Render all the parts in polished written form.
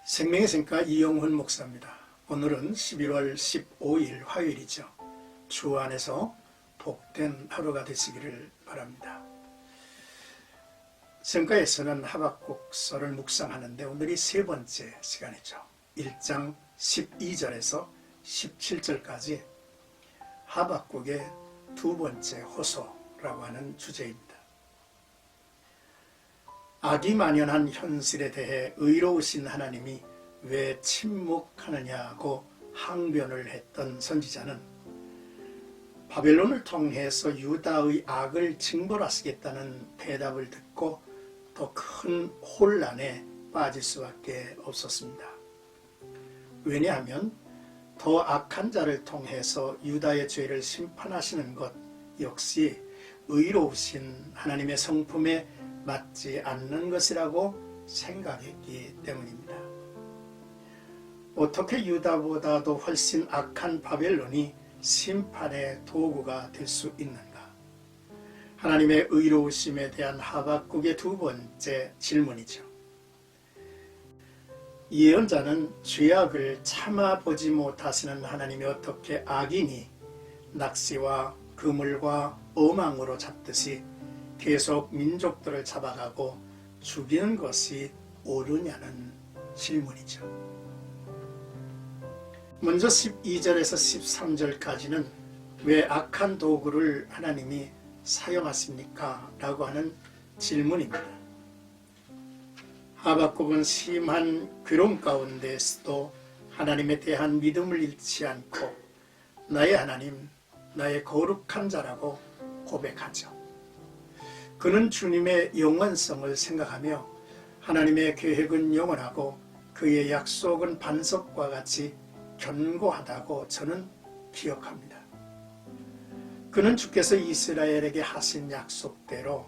생명의 생가 이영훈 목사입니다. 오늘은 11월 15일 화요일이죠. 주 안에서 복된 하루가 되시기를 바랍니다. 성가에서는 하박국서를 묵상하는데 오늘이 세 번째 시간이죠. 1장 12절에서 17절까지 하박국의 두 번째 호소라고 하는 주제입니다. 악이 만연한 현실에 대해 의로우신 하나님이 왜 침묵하느냐고 항변을 했던 선지자는 바벨론을 통해서 유다의 악을 징벌하시겠다는 대답을 듣고 더 큰 혼란에 빠질 수밖에 없었습니다. 왜냐하면 더 악한 자를 통해서 유다의 죄를 심판하시는 것 역시 의로우신 하나님의 성품에 맞지 않는 것이라고 생각했기 때문입니다. 어떻게 유다보다도 훨씬 악한 바벨론이 심판의 도구가 될 수 있는가? 하나님의 의로우심에 대한 하박국의 두 번째 질문이죠. 예언자는 죄악을 참아보지 못하시는 하나님이 어떻게 악인이 낚시와 그물과 어망으로 잡듯이 계속 민족들을 잡아가고 죽이는 것이 옳으냐는 질문이죠. 먼저 12절에서 13절까지는 왜 악한 도구를 하나님이 사용하십니까? 라고 하는 질문입니다. 하박국은 심한 괴로움 가운데서도 하나님에 대한 믿음을 잃지 않고 나의 하나님, 나의 거룩한 자라고 고백하죠. 그는 주님의 영원성을 생각하며 하나님의 계획은 영원하고 그의 약속은 반석과 같이 견고하다고 저는 기억합니다. 그는 주께서 이스라엘에게 하신 약속대로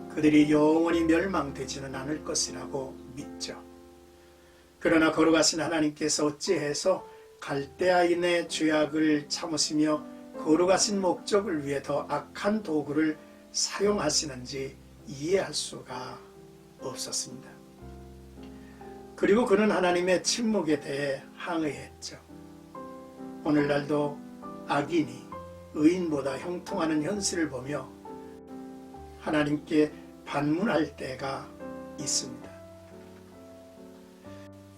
그들이 영원히 멸망되지는 않을 것이라고 믿죠. 그러나 거룩하신 하나님께서 어찌해서 갈대아인의 죄악을 참으시며 거룩하신 목적을 위해 더 악한 도구를 사용하시는지 이해할 수가 없었습니다. 그리고 그는 하나님의 침묵에 대해 항의했죠. 오늘날도 악인이 의인보다 형통하는 현실을 보며 하나님께 반문할 때가 있습니다.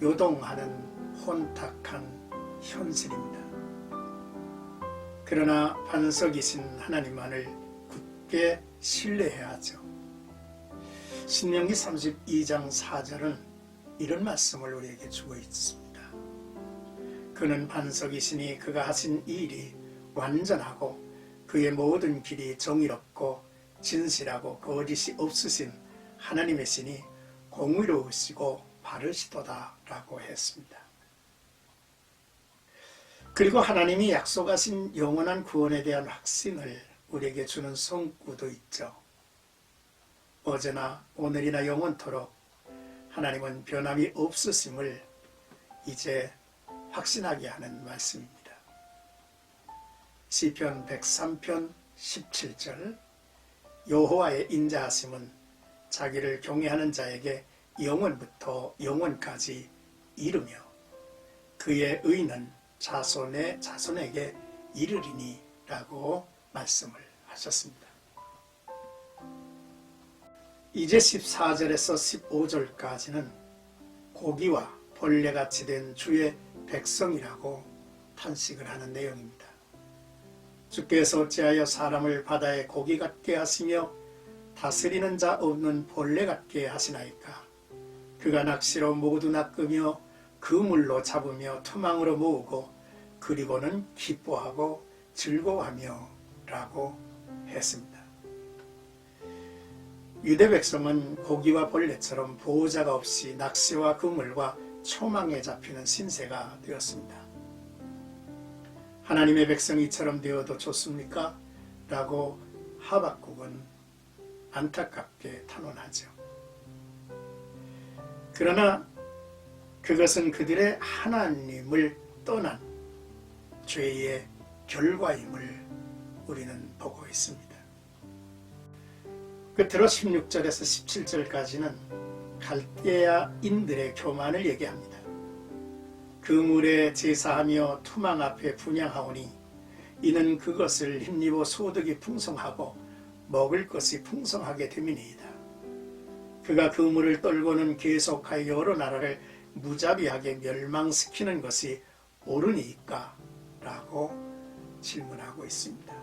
요동하는 혼탁한 현실입니다. 그러나 반석이신 하나님만을 굳게 신뢰해야 하죠. 신명기 32장 4절은 이런 말씀을 우리에게 주고 있습니다. 그는 반석이시니 그가 하신 일이 완전하고 그의 모든 길이 정의롭고 진실하고 거짓이 없으신 하나님이시니 공의로우시고 바르시도다 라고 했습니다. 그리고 하나님이 약속하신 영원한 구원에 대한 확신을 우리에게 주는 성구도 있죠. 어제나 오늘이나 영원토록 하나님은 변함이 없으심을 이제 확신하게 하는 말씀입니다. 시편 103편 17절 여호와의 인자하심은 자기를 경외하는 자에게 영원부터 영원까지 이르며 그의 의는 자손의 자손에게 이르리니 라고 말씀을 하셨습니다. 이제 14절에서 15절까지는 고기와 벌레같이 된 주의 백성이라고 탄식을 하는 내용입니다. 주께서 어찌하여 사람을 바다의 고기 같게 하시며 다스리는 자 없는 벌레 같게 하시나이까? 그가 낚시로 모두 낚으며 그물로 잡으며 투망으로 모으고 그리고는 기뻐하고 즐거워하며 라고 했습니다. 유대 백성은 고기와 벌레처럼 보호자가 없이 낚시와 그물과 초망에 잡히는 신세가 되었습니다. 하나님의 백성이 이처럼 되어도 좋습니까? 라고 하박국은 안타깝게 탄원하죠. 그러나 그것은 그들의 하나님을 떠난 죄의 결과임을 우리는 보고 있습니다. 끝으로 16절에서 17절까지는 갈대아인들의 교만을 얘기합니다. 그물에 제사하며 투망 앞에 분향하오니 이는 그것을 힘입어 소득이 풍성하고 먹을 것이 풍성하게 됨이니이다. 그가 그물을 떨고는 계속하여 여러 나라를 무자비하게 멸망시키는 것이 옳으니까? 라고 질문하고 있습니다.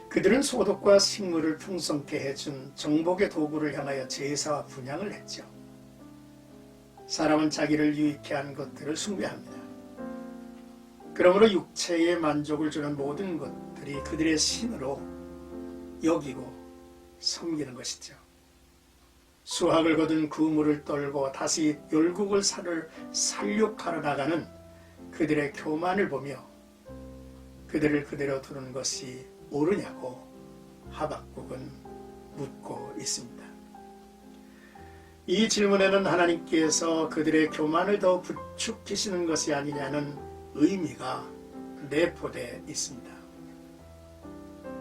그들은 소득과 식물을 풍성케 해준 정복의 도구를 향하여 제사와 분향을 했죠. 사람은 자기를 유익해 한 것들을 숭배합니다. 그러므로 육체의 만족을 주는 모든 것들이 그들의 신으로 여기고 섬기는 것이죠. 수확을 거둔 그물을 떨고 다시 열국을 살육하러 나가는 그들의 교만을 보며 그들을 그대로 두는 것이 옳으냐고 하박국은 묻고 있습니다. 이 질문에는 하나님께서 그들의 교만을 더 부추기시는 것이 아니냐는 의미가 내포되어 있습니다.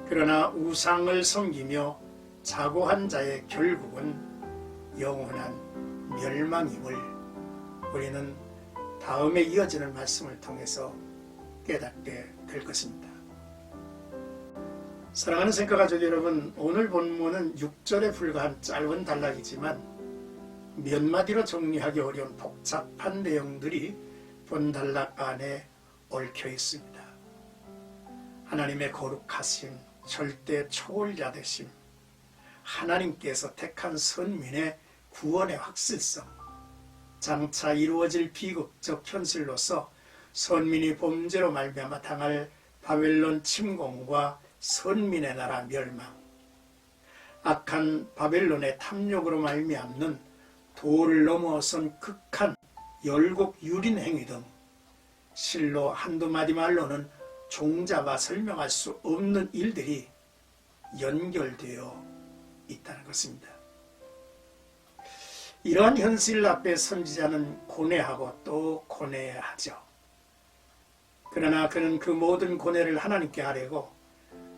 그러나 우상을 섬기며 자고한 자의 결국은 영원한 멸망임을 우리는 다음에 이어지는 말씀을 통해서 깨닫게 될 것입니다. 사랑하는 생각가족 여러분, 오늘 본문은 6절에 불과한 짧은 단락이지만 몇 마디로 정리하기 어려운 복잡한 내용들이 본 단락 안에 얽혀 있습니다. 하나님의 거룩하심, 절대 초월자 되심, 하나님께서 택한 선민의 구원의 확실성, 장차 이루어질 비극적 현실로서 선민이 범죄로 말미암아 당할 바벨론 침공과 선민의 나라 멸망, 악한 바벨론의 탐욕으로 말미암는 도를 넘어선 극한 열국 유린 행위 등 실로 한두 마디 말로는 종자가 설명할 수 없는 일들이 연결되어 있다는 것입니다. 이러한 현실 앞에 선지자는 고뇌하고 또 고뇌하죠. 그러나 그는 그 모든 고뇌를 하나님께 아뢰고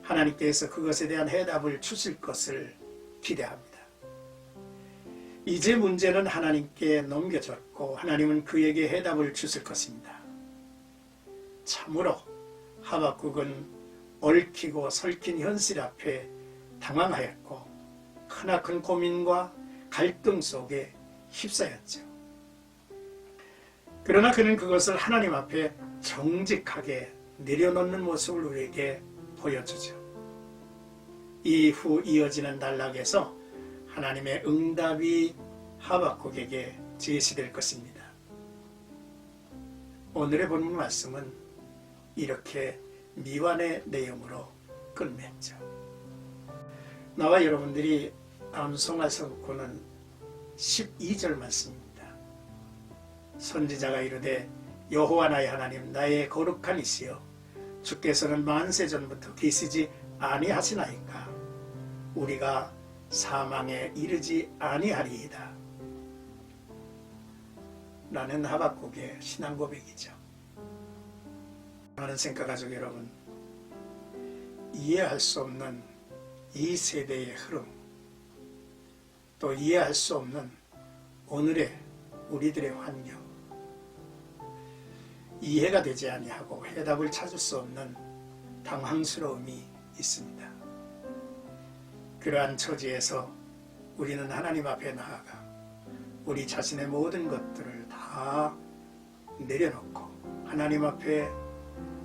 하나님께서 그것에 대한 해답을 주실 것을 기대합니다. 이제 문제는 하나님께 넘겨졌고 하나님은 그에게 해답을 주실 것입니다. 참으로 하박국은 얽히고 설킨 현실 앞에 당황하였고 크나큰 고민과 갈등 속에 휩싸였죠. 그러나 그는 그것을 하나님 앞에 정직하게 내려놓는 모습을 우리에게 보여주죠. 이후 이어지는 단락에서 하나님의 응답이 하박국에게 제시될 것입니다. 오늘의 본문 말씀은 이렇게 미완의 내용으로 끝맺죠. 나와 여러분들이 암송하서 보는 12절 말씀입니다. 선지자가 이르되 여호와 나의 하나님 나의 거룩한 이시여 주께서는 만세 전부터 계시지 아니하시나이까 우리가 사망에 이르지 아니하리이다 라는 하박국의 신앙 고백이죠. 많은 생각가족 여러분, 이해할 수 없는 이 세대의 흐름, 또 이해할 수 없는 오늘의 우리들의 환경, 이해가 되지 아니하고 해답을 찾을 수 없는 당황스러움이 있습니다. 그러한 처지에서 우리는 하나님 앞에 나아가 우리 자신의 모든 것들을 다 내려놓고 하나님 앞에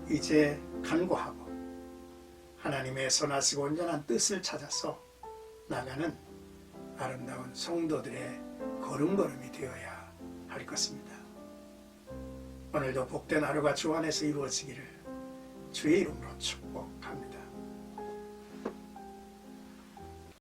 이제 간구하고 하나님의 선하시고 온전한 뜻을 찾아서 나가는 아름다운 성도들의 걸음걸음이 되어야 할 것입니다. 오늘도 복된 하루가 주 안에서 이루어지기를 주의 이름으로 축복합니다.